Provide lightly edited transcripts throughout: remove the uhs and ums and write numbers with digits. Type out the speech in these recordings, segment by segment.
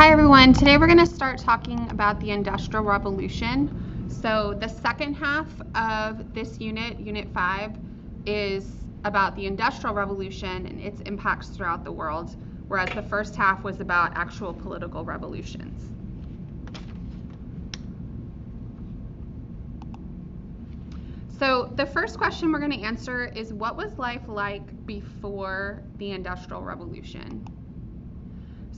Hi everyone, today we're going to start talking about the Industrial Revolution. So the second half of this unit, Unit 5, is about the Industrial Revolution and its impacts throughout the world, whereas the first half was about actual political revolutions. So the first question we're going to answer is, what was life like before the Industrial Revolution?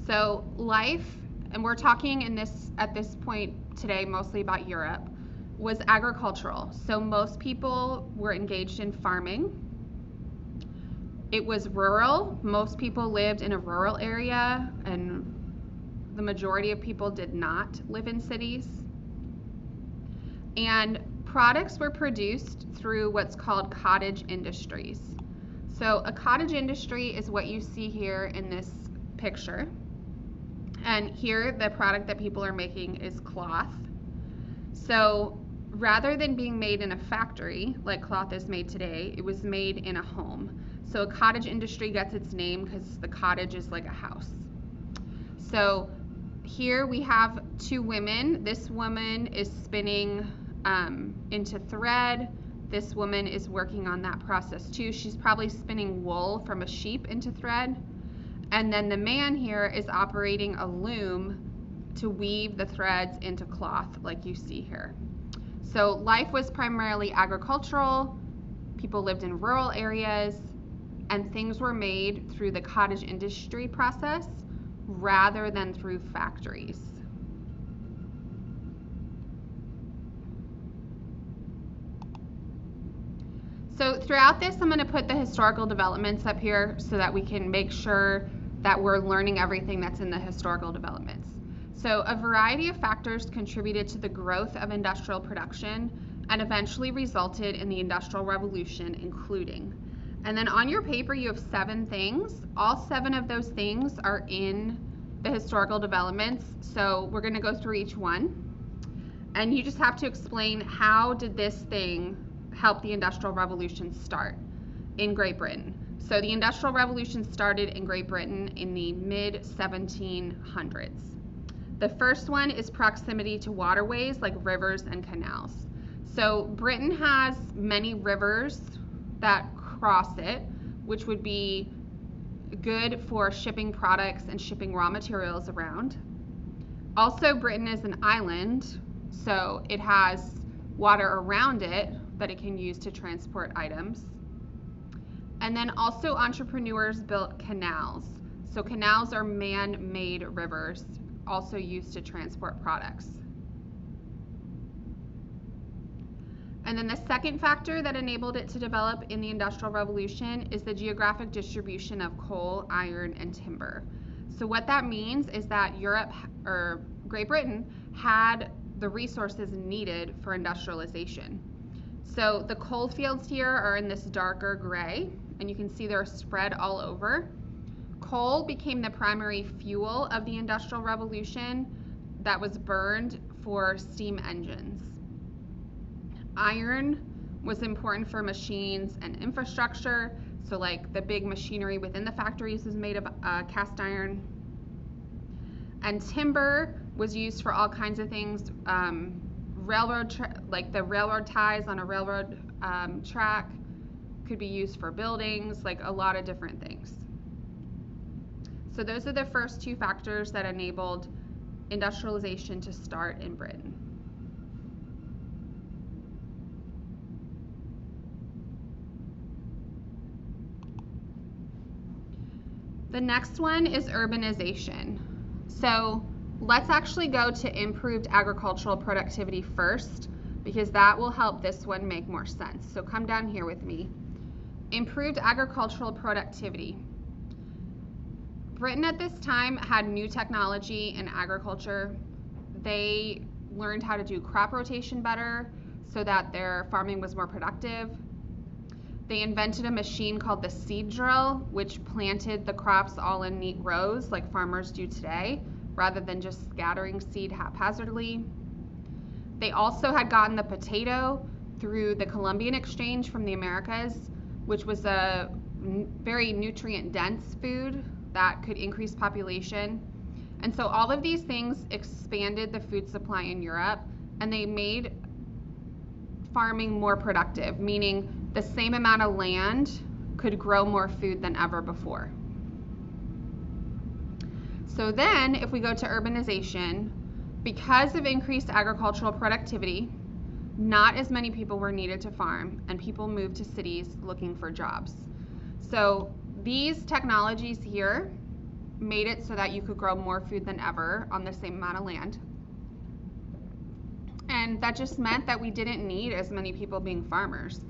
So life, and we're talking at this point today mostly about Europe, was agricultural. So most people were engaged in farming. It was rural. Most people lived in a rural area, and the majority of people did not live in cities. And products were produced through what's called cottage industries. So a cottage industry is what you see here in this picture. And here, the product that people are making is cloth. So rather than being made in a factory, like cloth is made today, it was made in a home. So a cottage industry gets its name because the cottage is like a house. So here we have two women. This woman is spinning into thread. This woman is working on that process too. She's probably spinning wool from a sheep into thread. And then the man here is operating a loom to weave the threads into cloth like you see here. So life was primarily agricultural, people lived in rural areas, and things were made through the cottage industry process rather than through factories. So throughout this, I'm going to put the historical developments up here so that we can make sure that we're learning everything that's in the historical developments. So a variety of factors contributed to the growth of industrial production and eventually resulted in the Industrial Revolution, including. And then on your paper, you have 7 things. All 7 of those things are in the historical developments. So we're going to go through each one. And you just have to explain, how did this thing help the Industrial Revolution start in Great Britain? So the Industrial Revolution started in Great Britain in the mid-1700s. The first one is proximity to waterways like rivers and canals. So Britain has many rivers that cross it, which would be good for shipping products and shipping raw materials around. Also, Britain is an island, so it has water around it that it can use to transport items. And then also entrepreneurs built canals. So canals are man-made rivers, also used to transport products. And then the second factor that enabled it to develop in the Industrial Revolution is the geographic distribution of coal, iron, and timber. So what that means is that Great Britain had the resources needed for industrialization. So the coal fields here are in this darker gray, and you can see they're spread all over. Coal became the primary fuel of the Industrial Revolution that was burned for steam engines. Iron was important for machines and infrastructure, so like the big machinery within the factories was made of cast iron. And timber was used for all kinds of things. Like the railroad ties on a railroad track could be used for buildings, like a lot of different things. So those are the first 2 factors that enabled industrialization to start in Britain. The next one is urbanization. So let's actually go to improved agricultural productivity first, because that will help this one make more sense. So come down here with me. Improved agricultural productivity. Britain at this time had new technology in agriculture. They learned how to do crop rotation better so that their farming was more productive. They invented a machine called the seed drill, which planted the crops all in neat rows like farmers do today, rather than just scattering seed haphazardly. They also had gotten the potato through the Columbian Exchange from the Americas, which was a very nutrient-dense food that could increase population. And so all of these things expanded the food supply in Europe, and they made farming more productive, meaning the same amount of land could grow more food than ever before. So then if we go to urbanization, because of increased agricultural productivity, not as many people were needed to farm, and people moved to cities looking for jobs. So these technologies here made it so that you could grow more food than ever on the same amount of land. And that just meant that we didn't need as many people being farmers.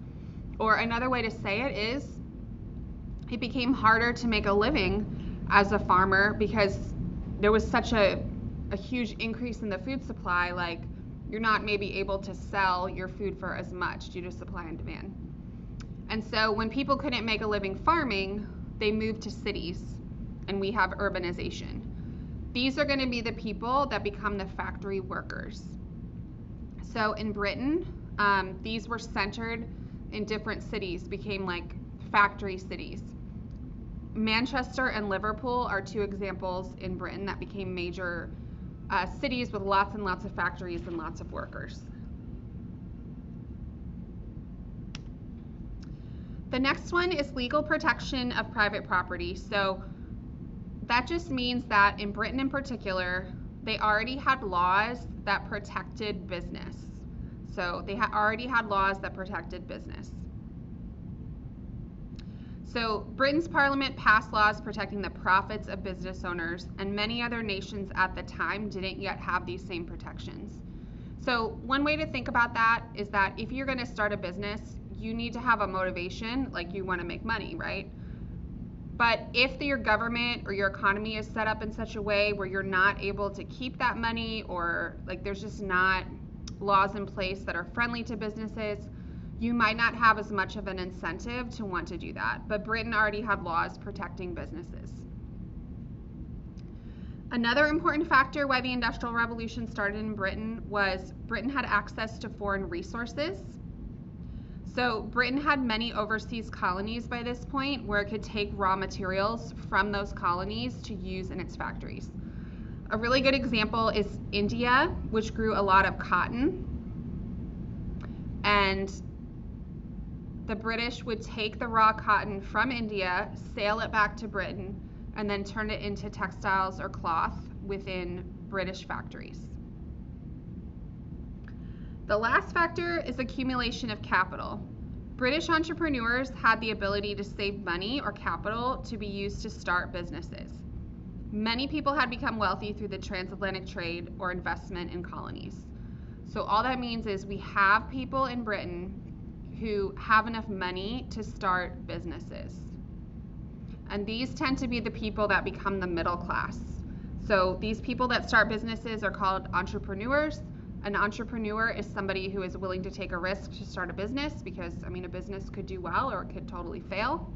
Or another way to say it is, it became harder to make a living as a farmer because there was such a huge increase in the food supply. Like, you're not maybe able to sell your food for as much due to supply and demand. And so when people couldn't make a living farming, they moved to cities, and we have urbanization. These are going to be the people that become the factory workers. So in Britain, these were centered in different cities, became like factory cities. Manchester and Liverpool are two examples in Britain that became major cities with lots and lots of factories and lots of workers. The next one is legal protection of private property. So that just means that in Britain in particular, they already had laws that protected business. So they already had laws that protected business. So Britain's parliament passed laws protecting the profits of business owners, and many other nations at the time didn't yet have these same protections. So one way to think about that is that if you're going to start a business, you need to have a motivation, like you want to make money, right? But if your government or your economy is set up in such a way where you're not able to keep that money, or like there's just not laws in place that are friendly to businesses, you might not have as much of an incentive to want to do that. But Britain already had laws protecting businesses. Another important factor why the Industrial Revolution started in Britain was Britain had access to foreign resources. So Britain had many overseas colonies by this point where it could take raw materials from those colonies to use in its factories. A really good example is India, which grew a lot of cotton. And the British would take the raw cotton from India, sail it back to Britain, and then turn it into textiles or cloth within British factories. The last factor is accumulation of capital. British entrepreneurs had the ability to save money or capital to be used to start businesses. Many people had become wealthy through the transatlantic trade or investment in colonies. So all that means is we have people in Britain who have enough money to start businesses. And these tend to be the people that become the middle class. So these people that start businesses are called entrepreneurs. An entrepreneur is somebody who is willing to take a risk to start a business because, I mean, a business could do well or it could totally fail.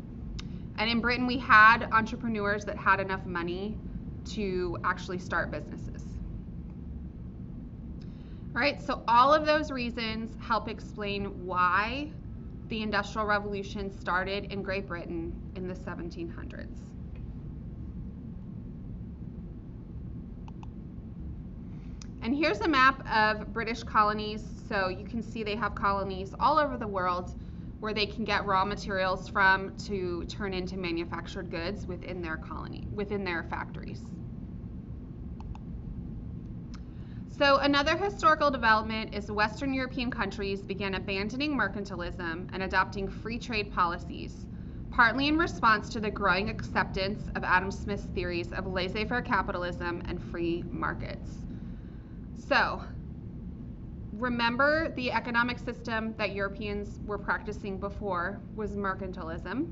And in Britain, we had entrepreneurs that had enough money to actually start businesses. All right, so all of those reasons help explain why the Industrial Revolution started in Great Britain in the 1700s. And here's a map of British colonies. So you can see they have colonies all over the world where they can get raw materials from to turn into manufactured goods within their colony, within their factories. So another historical development is Western European countries began abandoning mercantilism and adopting free trade policies, partly in response to the growing acceptance of Adam Smith's theories of laissez-faire capitalism and free markets. So remember, the economic system that Europeans were practicing before was mercantilism,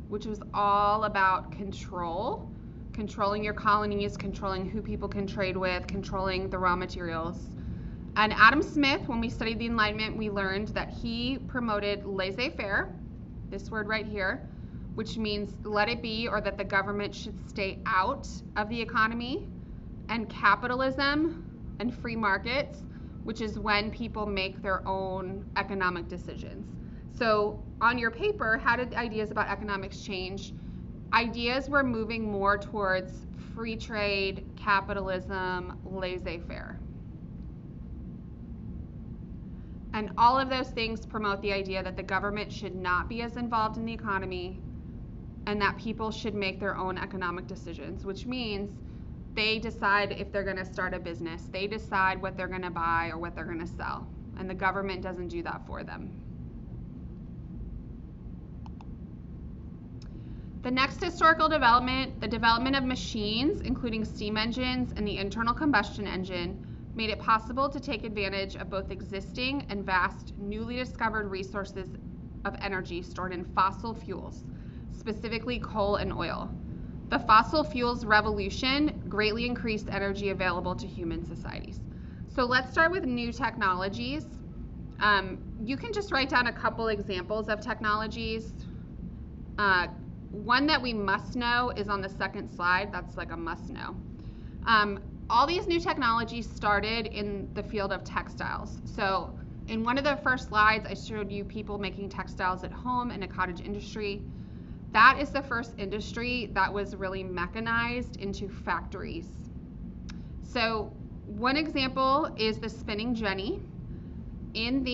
which was all about control. Controlling your colonies, controlling who people can trade with, controlling the raw materials. And Adam Smith, when we studied the Enlightenment, we learned that he promoted laissez-faire, this word right here, which means let it be, or that the government should stay out of the economy, and capitalism and free markets, which is when people make their own economic decisions. So on your paper, how did ideas about economics change? ideas were moving more towards free trade, capitalism, laissez-faire. And all of those things promote the idea that the government should not be as involved in the economy and that people should make their own economic decisions, which means they decide if they're going to start a business. They decide what they're going to buy or what they're going to sell. And the government doesn't do that for them. The next historical development, the development of machines, including steam engines and the internal combustion engine, made it possible to take advantage of both existing and vast, newly discovered resources of energy stored in fossil fuels, specifically coal and oil. The fossil fuels revolution greatly increased energy available to human societies. So let's start with new technologies. You can just write down a couple examples of technologies. One that we must know is on the second slide. That's like a must know. All these new technologies started in the field of textiles. So in one of the first slides, I showed you people making textiles at home in a cottage industry. That is the first industry that was really mechanized into factories. So one example is the spinning jenny. In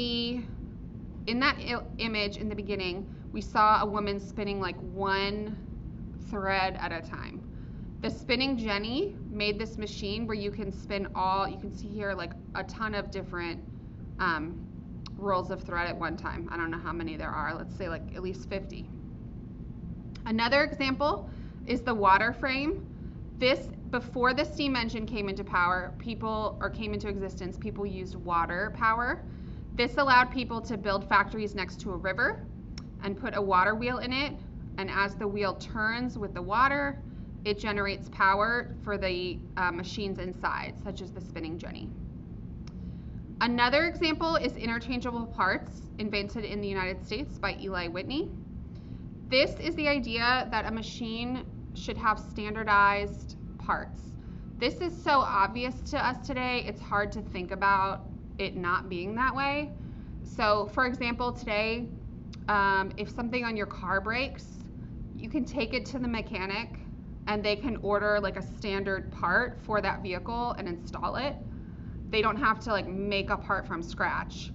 that image in the beginning, we saw a woman spinning like one thread at a time. The spinning jenny made this machine where you can spin you can see here like a ton of different rolls of thread at one time. I don't know how many there are. Let's say like at least 50. Another example is the water frame. Before the steam engine came into existence, people used water power. This allowed people to build factories next to a river and put a water wheel in it. And as the wheel turns with the water, it generates power for the machines inside, such as the spinning jenny. Another example is interchangeable parts, invented in the United States by Eli Whitney. This is the idea that a machine should have standardized parts. This is so obvious to us today, it's hard to think about it not being that way. So for example, today, if something on your car breaks, you can take it to the mechanic and they can order like a standard part for that vehicle and install it. They don't have to like make a part from scratch.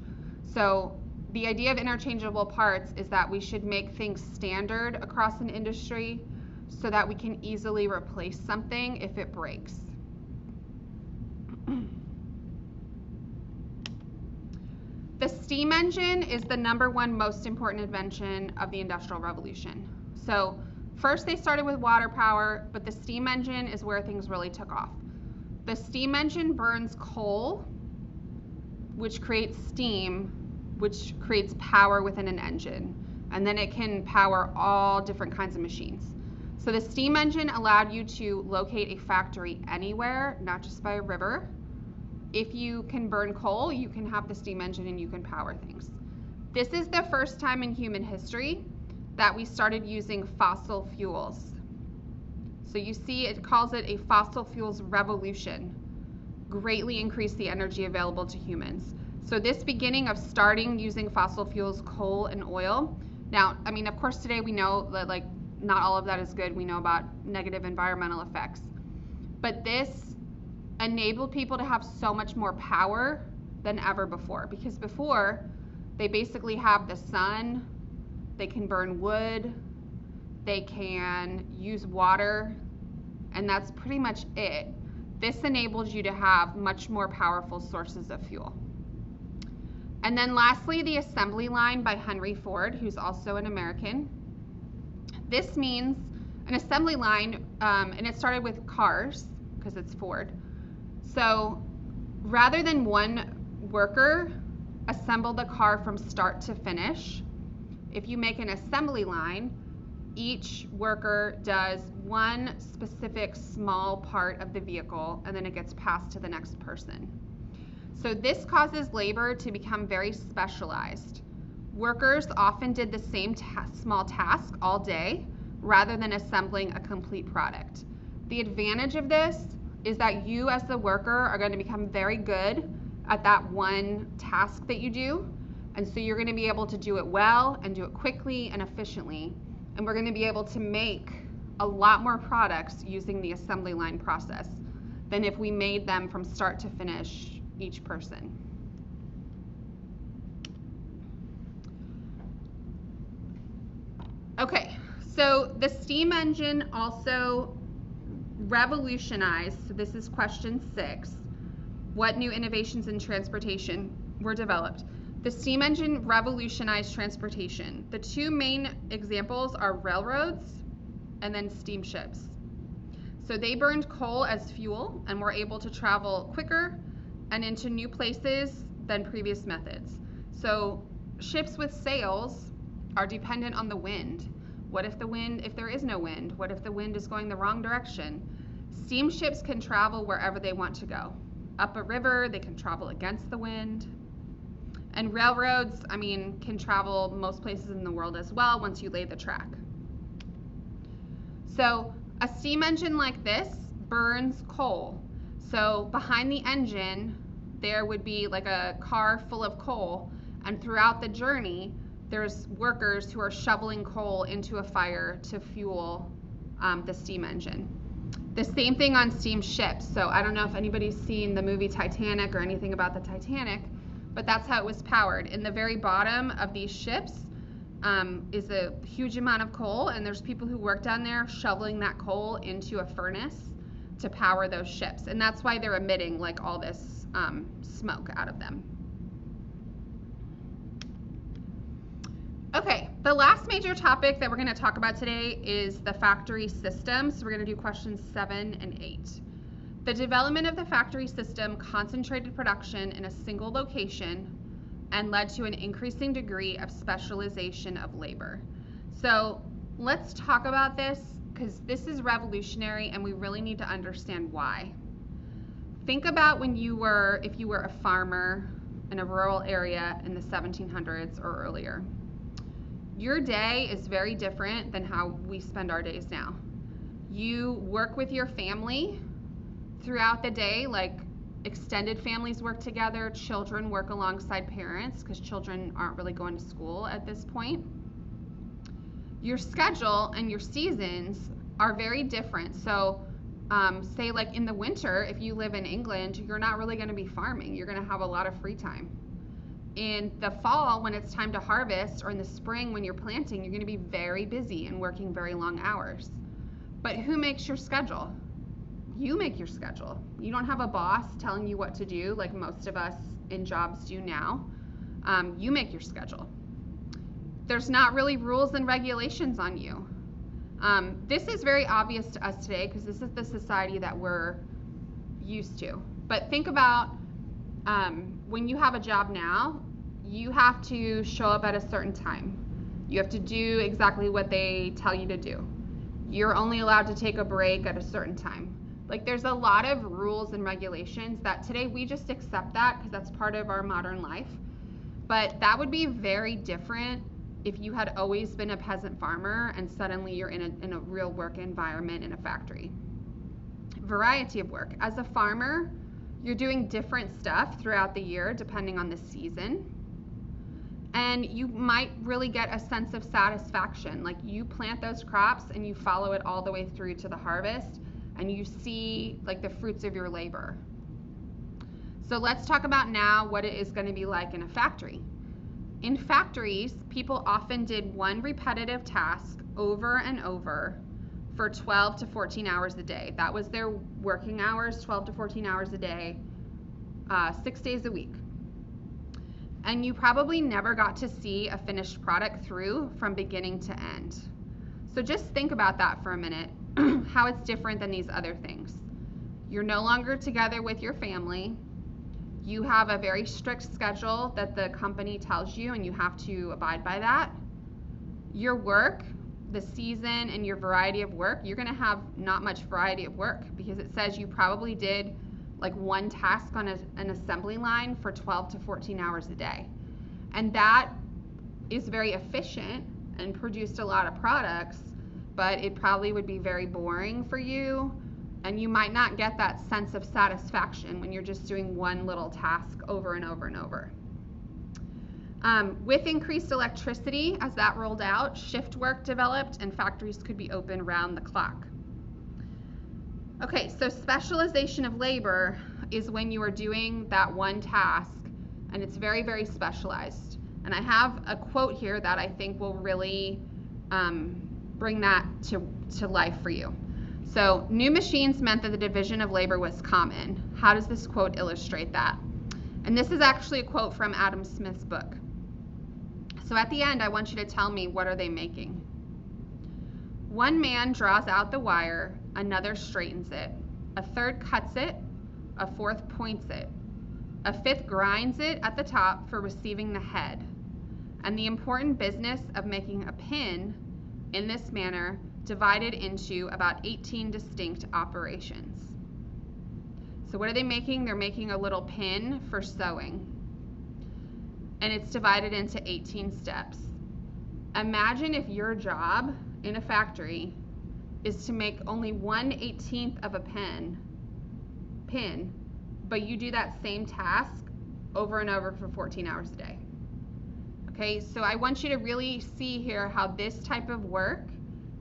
So the idea of interchangeable parts is that we should make things standard across an industry so that we can easily replace something if it breaks. The steam engine is the #1 most important invention of the Industrial Revolution. So first they started with water power, but the steam engine is where things really took off. The steam engine burns coal, which creates steam, which creates power within an engine, and then it can power all different kinds of machines. So the steam engine allowed you to locate a factory anywhere, not just by a river. If you can burn coal, you can have the steam engine and you can power things. This is the first time in human history that we started using fossil fuels. So you see it calls it a fossil fuels revolution, greatly increased the energy available to humans. So this beginning of starting using fossil fuels, coal and oil. Now, I mean, of course today we know that like not all of that is good. We know about negative environmental effects. But this enabled people to have so much more power than ever before, because before they basically have the sun, they can burn wood, they can use water, and that's pretty much it. This enables you to have much more powerful sources of fuel. And then lastly, the assembly line by Henry Ford, who's also an American. This means an assembly line, and it started with cars, because it's Ford. So rather than one worker assemble the car from start to finish, if you make an assembly line, each worker does one specific small part of the vehicle and then it gets passed to the next person. So this causes labor to become very specialized. Workers often did the same small task all day rather than assembling a complete product. The advantage of this is that you as the worker are going to become very good at that one task that you do, and so you're going to be able to do it well and do it quickly and efficiently, and we're going to be able to make a lot more products using the assembly line process than if we made them from start to finish each person. Okay, so the steam engine also revolutionized, so this is question 6, what new innovations in transportation were developed? The steam engine revolutionized transportation. The two main examples are railroads and then steamships. So they burned coal as fuel and were able to travel quicker and into new places than previous methods. So ships with sails are dependent on the wind. What if there is no wind? What if the wind is going the wrong direction? Steamships can travel wherever they want to go. Up a river, they can travel against the wind. And railroads, can travel most places in the world as well once you lay the track. So a steam engine like this burns coal. So behind the engine, there would be like a car full of coal, and throughout the journey, there's workers who are shoveling coal into a fire to fuel the steam engine. The same thing on steamships. So I don't know if anybody's seen the movie Titanic or anything about the Titanic, but that's how it was powered. In the very bottom of these ships is a huge amount of coal, and there's people who work down there shoveling that coal into a furnace to power those ships. And that's why they're emitting like all this smoke out of them. Okay, the last major topic that we're going to talk about today is the factory system. So we're going to do questions 7 and 8. The development of the factory system concentrated production in a single location and led to an increasing degree of specialization of labor. So let's talk about this because this is revolutionary and we really need to understand why. Think about if you were a farmer in a rural area in the 1700s or earlier. Your day is very different than how we spend our days now. You work with your family throughout the day, like extended families work together, children work alongside parents because children aren't really going to school at this point. Your schedule and your seasons are very different. So say like in the winter, if you live in England, you're not really going to be farming. You're going to have a lot of free time. In the fall, when it's time to harvest, or in the spring when you're planting, you're going to be very busy and working very long hours. But who makes your schedule? You make your schedule. You don't have a boss telling you what to do like most of us in jobs do now. You make your schedule. There's not really rules and regulations on you. This is very obvious to us today because this is the society that we're used to. But think about when you have a job now, you have to show up at a certain time. You have to do exactly what they tell you to do. You're only allowed to take a break at a certain time. Like there's a lot of rules and regulations that today we just accept that because that's part of our modern life. But that would be very different if you had always been a peasant farmer and suddenly you're in a real work environment in a factory. Variety of work. As a farmer, you're doing different stuff throughout the year depending on the season. And you might really get a sense of satisfaction. Like you plant those crops and you follow it all the way through to the harvest and you see like the fruits of your labor. So let's talk about now what it is going to be like in a factory. In factories, people often did one repetitive task over and over for 12 to 14 hours a day. That was their working hours, 12 to 14 hours a day, 6 days a week. And you probably never got to see a finished product through from beginning to end. So just think about that for a minute, how it's different than these other things. You're no longer together with your family. You have a very strict schedule that the company tells you and you have to abide by that. Your work, the season, and your variety of work, you're going to have not much variety of work because it says you probably did like one task on an assembly line for 12 to 14 hours a day. And that is very efficient and produced a lot of products, but it probably would be very boring for you. And you might not get that sense of satisfaction when you're just doing one little task over and over and over. With increased electricity, as that rolled out, shift work developed and factories could be open round the clock. Okay, so specialization of labor is when you are doing that one task and it's very, very specialized. And I have a quote here that I think will really bring that to life for you. So, new machines meant that the division of labor was common. How does this quote illustrate that? And this is actually a quote from Adam Smith's book. So at the end, I want you to tell me, what are they making? One man draws out the wire, another straightens it, a third cuts it, a fourth points it, a fifth grinds it at the top for receiving the head. And the important business of making a pin in this manner divided into about 18 distinct operations. So what are they making? They're making a little pin for sewing. And it's divided into 18 steps. Imagine if your job in a factory is to make only 1/18 of a pin, but you do that same task over and over for 14 hours a day. Okay, so I want you to really see here how this type of work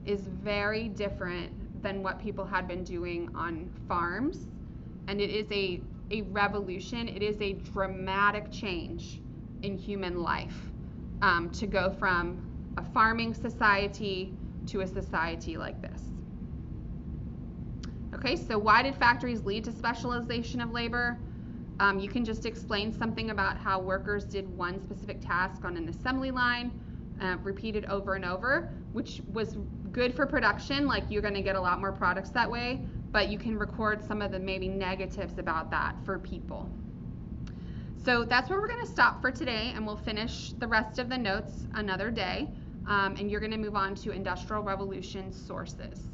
is very different than what people had been doing on farms. And it is a revolution. It is a dramatic change in human life to go from a farming society to a society like this. Okay, so why did factories lead to specialization of labor? You can just explain something about how workers did one specific task on an assembly line, repeated over and over, which was good for production, like you're going to get a lot more products that way, but you can record some of the maybe negatives about that for people. So that's where we're going to stop for today, and we'll finish the rest of the notes another day, and you're going to move on to Industrial Revolution sources.